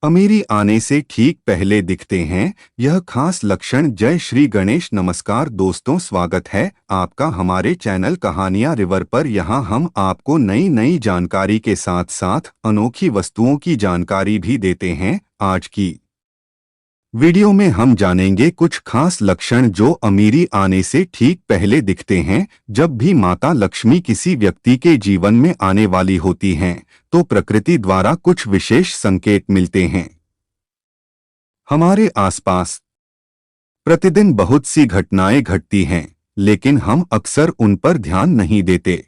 अमीरी आने से ठीक पहले दिखते हैं यह खास लक्षण। जय श्री गणेश। नमस्कार दोस्तों, स्वागत है आपका हमारे चैनल कहानियां रिवर पर। यहाँ हम आपको नई नई जानकारी के साथ साथ अनोखी वस्तुओं की जानकारी भी देते हैं। आज की वीडियो में हम जानेंगे कुछ खास लक्षण जो अमीरी आने से ठीक पहले दिखते हैं। जब भी माता लक्ष्मी किसी व्यक्ति के जीवन में आने वाली होती हैं, तो प्रकृति द्वारा कुछ विशेष संकेत मिलते हैं। हमारे आसपास प्रतिदिन बहुत सी घटनाएं घटती हैं, लेकिन हम अक्सर उन पर ध्यान नहीं देते।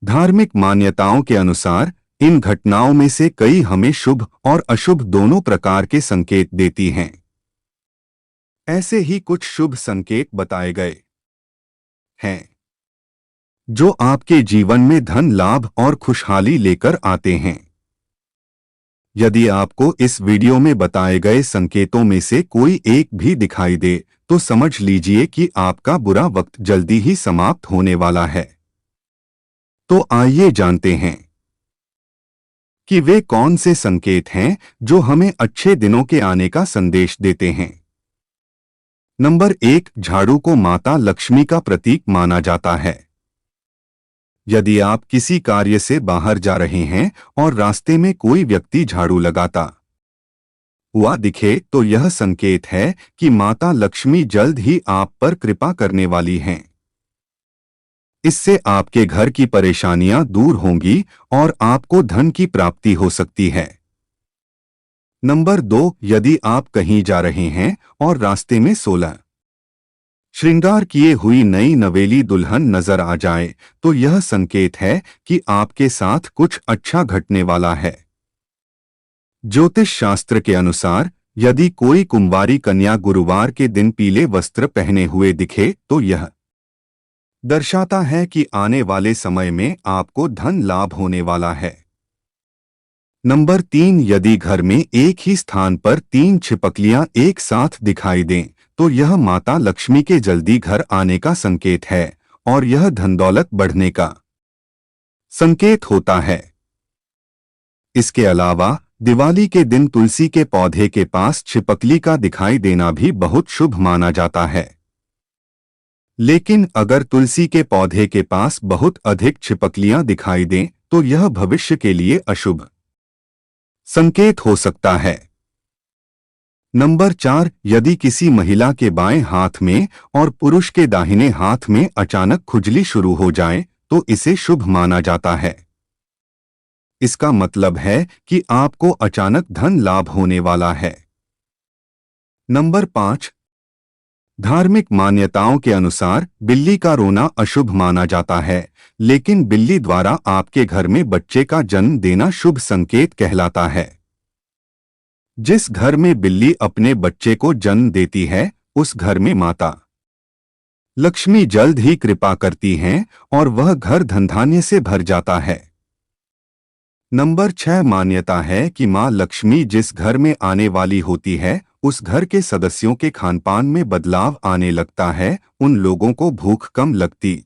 धार्मिक मान्यताओं के अनुसार इन घटनाओं में से कई हमें शुभ और अशुभ दोनों प्रकार के संकेत देती हैं। ऐसे ही कुछ शुभ संकेत बताए गए हैं जो आपके जीवन में धन लाभ और खुशहाली लेकर आते हैं। यदि आपको इस वीडियो में बताए गए संकेतों में से कोई एक भी दिखाई दे, तो समझ लीजिए कि आपका बुरा वक्त जल्दी ही समाप्त होने वाला है। तो आइए जानते हैं कि वे कौन से संकेत हैं जो हमें अच्छे दिनों के आने का संदेश देते हैं। नंबर 1, झाड़ू को माता लक्ष्मी का प्रतीक माना जाता है। यदि आप किसी कार्य से बाहर जा रहे हैं और रास्ते में कोई व्यक्ति झाड़ू लगाता हुआ दिखे, तो यह संकेत है कि माता लक्ष्मी जल्द ही आप पर कृपा करने वाली हैं। इससे आपके घर की परेशानियां दूर होंगी और आपको धन की प्राप्ति हो सकती है। नंबर 2, यदि आप कहीं जा रहे हैं और रास्ते में 16 श्रृंगार किए हुई नई नवेली दुल्हन नजर आ जाए, तो यह संकेत है कि आपके साथ कुछ अच्छा घटने वाला है। ज्योतिष शास्त्र के अनुसार यदि कोई कुंवारी कन्या गुरुवार के दिन पीले वस्त्र पहने हुए दिखे, तो यह दर्शाता है कि आने वाले समय में आपको धन लाभ होने वाला है। नंबर 3, यदि घर में एक ही स्थान पर 3 छिपकलियां एक साथ दिखाई दें, तो यह माता लक्ष्मी के जल्दी घर आने का संकेत है और यह धन दौलत बढ़ने का संकेत होता है। इसके अलावा दिवाली के दिन तुलसी के पौधे के पास छिपकली का दिखाई देना भी बहुत शुभ माना जाता है। लेकिन अगर तुलसी के पौधे के पास बहुत अधिक छिपकलियां दिखाई दें, तो यह भविष्य के लिए अशुभ संकेत हो सकता है। नंबर 4, यदि किसी महिला के बाएं हाथ में और पुरुष के दाहिने हाथ में अचानक खुजली शुरू हो जाए, तो इसे शुभ माना जाता है। इसका मतलब है कि आपको अचानक धन लाभ होने वाला है। नंबर 5, धार्मिक मान्यताओं के अनुसार बिल्ली का रोना अशुभ माना जाता है, लेकिन बिल्ली द्वारा आपके घर में बच्चे का जन्म देना शुभ संकेत कहलाता है। जिस घर में बिल्ली अपने बच्चे को जन्म देती है, उस घर में माता लक्ष्मी जल्द ही कृपा करती हैं और वह घर धनधान्य से भर जाता है। नंबर 6, मान्यता है कि मां लक्ष्मी जिस घर में आने वाली होती है, उस घर के सदस्यों के खानपान में बदलाव आने लगता है। उन लोगों को भूख कम लगती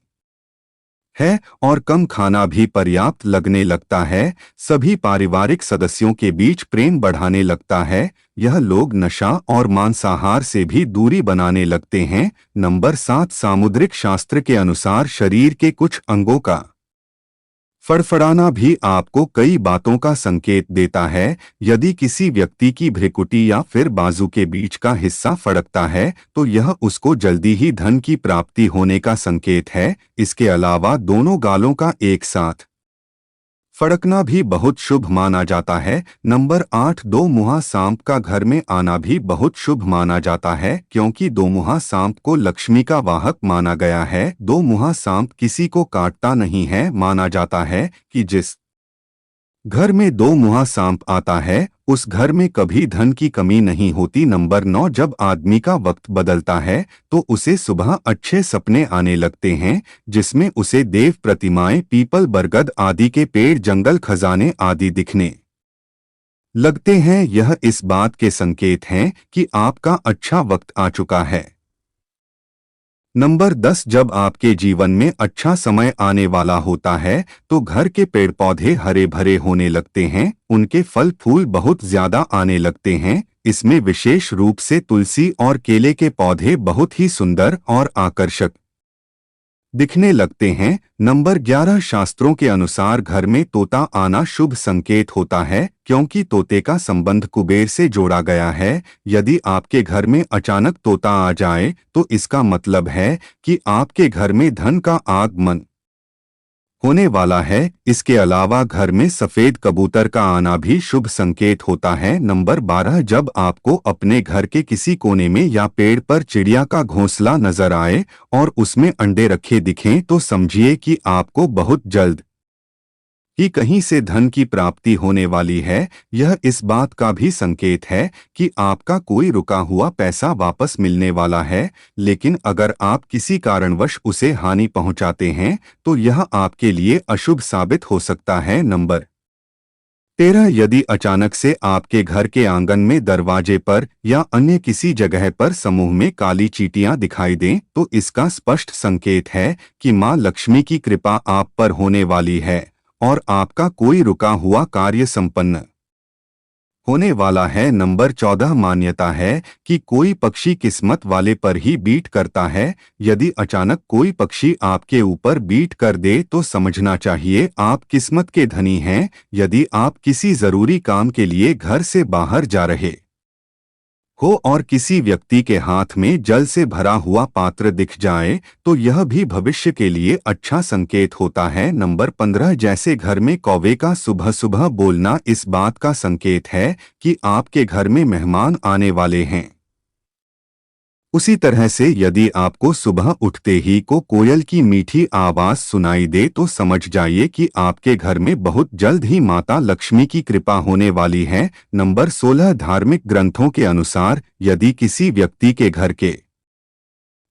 है और कम खाना भी पर्याप्त लगने लगता है। सभी पारिवारिक सदस्यों के बीच प्रेम बढ़ाने लगता है। यह लोग नशा और मांसाहार से भी दूरी बनाने लगते हैं। नंबर 7, सामुद्रिक शास्त्र के अनुसार शरीर के कुछ अंगों का फड़फड़ाना भी आपको कई बातों का संकेत देता है। यदि किसी व्यक्ति की भ्रिकुटी या फिर बाजू के बीच का हिस्सा फड़कता है, तो यह उसको जल्दी ही धन की प्राप्ति होने का संकेत है। इसके अलावा दोनों गालों का एक साथ फड़कना भी बहुत शुभ माना जाता है। नंबर 8, दो मुहा सांप का घर में आना भी बहुत शुभ माना जाता है, क्योंकि दो मुहा सांप को लक्ष्मी का वाहक माना गया है। दो मुहा सांप किसी को काटता नहीं है। माना जाता है कि जिस घर में दो मुहा सांप आता है, उस घर में कभी धन की कमी नहीं होती। नंबर 9, जब आदमी का वक्त बदलता है, तो उसे सुबह अच्छे सपने आने लगते हैं, जिसमें उसे देव प्रतिमाएं, पीपल, बरगद आदि के पेड़, जंगल, खजाने आदि दिखने लगते हैं। यह इस बात के संकेत हैं कि आपका अच्छा वक्त आ चुका है। नंबर 10, जब आपके जीवन में अच्छा समय आने वाला होता है तो घर के पेड़ पौधे हरे भरे होने लगते हैं, उनके फल फूल बहुत ज्यादा आने लगते हैं। इसमें विशेष रूप से तुलसी और केले के पौधे बहुत ही सुंदर और आकर्षक दिखने लगते हैं। नंबर 11, शास्त्रों के अनुसार घर में तोता आना शुभ संकेत होता है, क्योंकि तोते का संबंध कुबेर से जोड़ा गया है। यदि आपके घर में अचानक तोता आ जाए तो इसका मतलब है कि आपके घर में धन का आगमन होने वाला है। इसके अलावा घर में सफेद कबूतर का आना भी शुभ संकेत होता है। नंबर 12, जब आपको अपने घर के किसी कोने में या पेड़ पर चिड़िया का घोंसला नजर आए और उसमें अंडे रखे दिखें तो समझिए कि आपको बहुत जल्द कि कहीं से धन की प्राप्ति होने वाली है। यह इस बात का भी संकेत है कि आपका कोई रुका हुआ पैसा वापस मिलने वाला है, लेकिन अगर आप किसी कारणवश उसे हानि पहुंचाते हैं तो यह आपके लिए अशुभ साबित हो सकता है। नंबर 13, यदि अचानक से आपके घर के आंगन में दरवाजे पर या अन्य किसी जगह पर समूह में काली चींटियां दिखाई दें तो इसका स्पष्ट संकेत है कि मां लक्ष्मी की कृपा आप पर होने वाली है और आपका कोई रुका हुआ कार्य संपन्न होने वाला है। नंबर 14, मान्यता है कि कोई पक्षी किस्मत वाले पर ही बीट करता है। यदि अचानक कोई पक्षी आपके ऊपर बीट कर दे तो समझना चाहिए आप किस्मत के धनी हैं। यदि आप किसी जरूरी काम के लिए घर से बाहर जा रहे हो और किसी व्यक्ति के हाथ में जल से भरा हुआ पात्र दिख जाए तो यह भी भविष्य के लिए अच्छा संकेत होता है। नंबर 15, जैसे घर में कौवे का सुबह सुबह बोलना इस बात का संकेत है कि आपके घर में मेहमान आने वाले हैं, उसी तरह से यदि आपको सुबह उठते ही को कोयल की मीठी आवाज सुनाई दे तो समझ जाइए कि आपके घर में बहुत जल्द ही माता लक्ष्मी की कृपा होने वाली है। नंबर 16, धार्मिक ग्रंथों के अनुसार यदि किसी व्यक्ति के घर के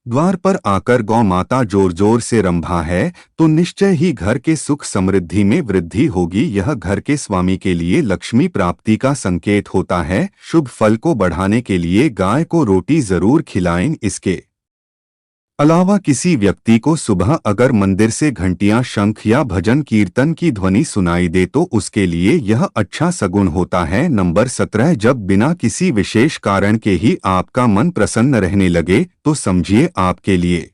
द्वार पर आकर गौ माता जोर जोर से रंभा है तो निश्चय ही घर के सुख समृद्धि में वृद्धि होगी। यह घर के स्वामी के लिए लक्ष्मी प्राप्ति का संकेत होता है। शुभ फल को बढ़ाने के लिए गाय को रोटी जरूर खिलाएं। इसके अलावा किसी व्यक्ति को सुबह अगर मंदिर से घंटियां, शंख या भजन कीर्तन की ध्वनि सुनाई दे तो उसके लिए यह अच्छा सगुन होता है। नंबर 17, जब बिना किसी विशेष कारण के ही आपका मन प्रसन्न रहने लगे तो समझिए आपके लिए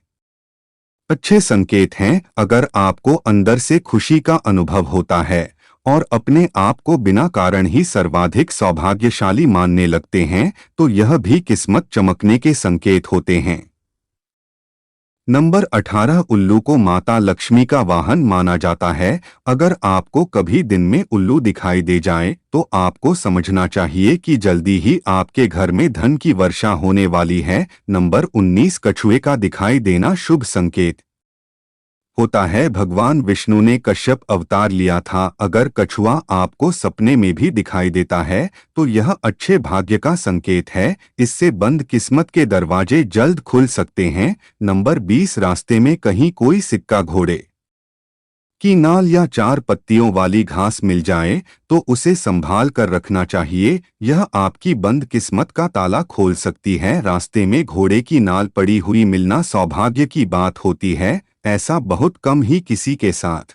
अच्छे संकेत हैं। अगर आपको अंदर से खुशी का अनुभव होता है और अपने आप को बिना कारण ही सर्वाधिक सौभाग्यशाली मानने लगते हैं तो यह भी किस्मत चमकने के संकेत होते हैं। नंबर 18, उल्लू को माता लक्ष्मी का वाहन माना जाता है। अगर आपको कभी दिन में उल्लू दिखाई दे जाए तो आपको समझना चाहिए कि जल्दी ही आपके घर में धन की वर्षा होने वाली है। नंबर 19, कछुए का दिखाई देना शुभ संकेत होता है। भगवान विष्णु ने कश्यप अवतार लिया था। अगर कछुआ आपको सपने में भी दिखाई देता है तो यह अच्छे भाग्य का संकेत है। इससे बंद किस्मत के दरवाजे जल्द खुल सकते हैं। नंबर 20, रास्ते में कहीं कोई सिक्का, घोड़े की नाल या 4 पत्तियों वाली घास मिल जाए तो उसे संभाल कर रखना चाहिए। यह आपकी बंद किस्मत का ताला खोल सकती है। रास्ते में घोड़े की नाल पड़ी हुई मिलना सौभाग्य की बात होती है। ऐसा बहुत कम ही किसी के साथ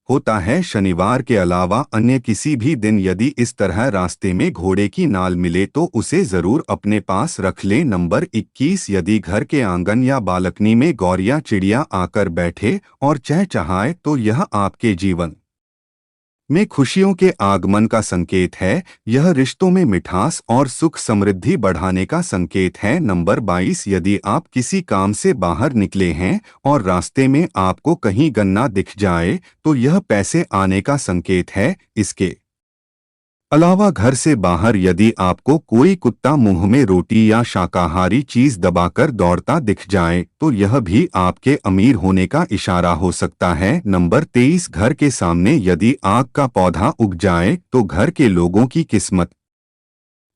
होता है। शनिवार के अलावा अन्य किसी भी दिन यदि इस तरह रास्ते में घोड़े की नाल मिले तो उसे जरूर अपने पास रख लें। नंबर 21, यदि घर के आंगन या बालकनी में गौरिया चिड़िया आकर बैठे और चहचहाए तो यह आपके जीवन में खुशियों के आगमन का संकेत है। यह रिश्तों में मिठास और सुख समृद्धि बढ़ाने का संकेत है। नंबर 22, यदि आप किसी काम से बाहर निकले हैं और रास्ते में आपको कहीं गन्ना दिख जाए तो यह पैसे आने का संकेत है। इसके अलावा घर से बाहर यदि आपको कोई कुत्ता मुंह में रोटी या शाकाहारी चीज दबाकर दौड़ता दिख जाए तो यह भी आपके अमीर होने का इशारा हो सकता है। नंबर 23, घर के सामने यदि आग का पौधा उग जाए तो घर के लोगों की किस्मत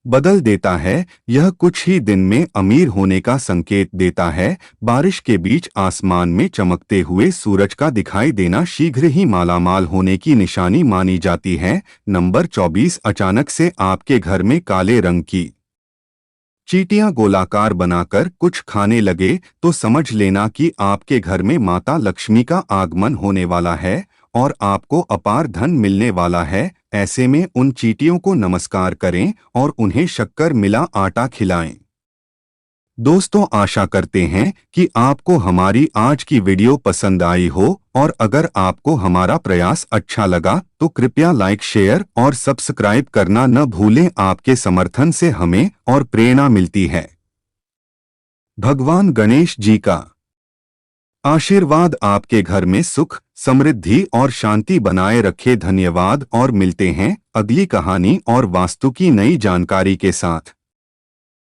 बदल देता है। यह कुछ ही दिन में अमीर होने का संकेत देता है। बारिश के बीच आसमान में चमकते हुए सूरज का दिखाई देना शीघ्र ही मालामाल होने की निशानी मानी जाती है। नंबर 24, अचानक से आपके घर में काले रंग की चींटियां गोलाकार बनाकर कुछ खाने लगे तो समझ लेना कि आपके घर में माता लक्ष्मी का आगमन होने वाला है और आपको अपार धन मिलने वाला है। ऐसे में उन चींटियों को नमस्कार करें और उन्हें शक्कर मिला आटा खिलाएं। दोस्तों, आशा करते हैं कि आपको हमारी आज की वीडियो पसंद आई हो और अगर आपको हमारा प्रयास अच्छा लगा तो कृपया लाइक, शेयर और सब्सक्राइब करना न भूलें। आपके समर्थन से हमें और प्रेरणा मिलती है। भगवान गणेश जी का आशीर्वाद आपके घर में सुख, समृद्धि और शांति बनाए रखे। धन्यवाद और मिलते हैं अगली कहानी और वास्तु की नई जानकारी के साथ।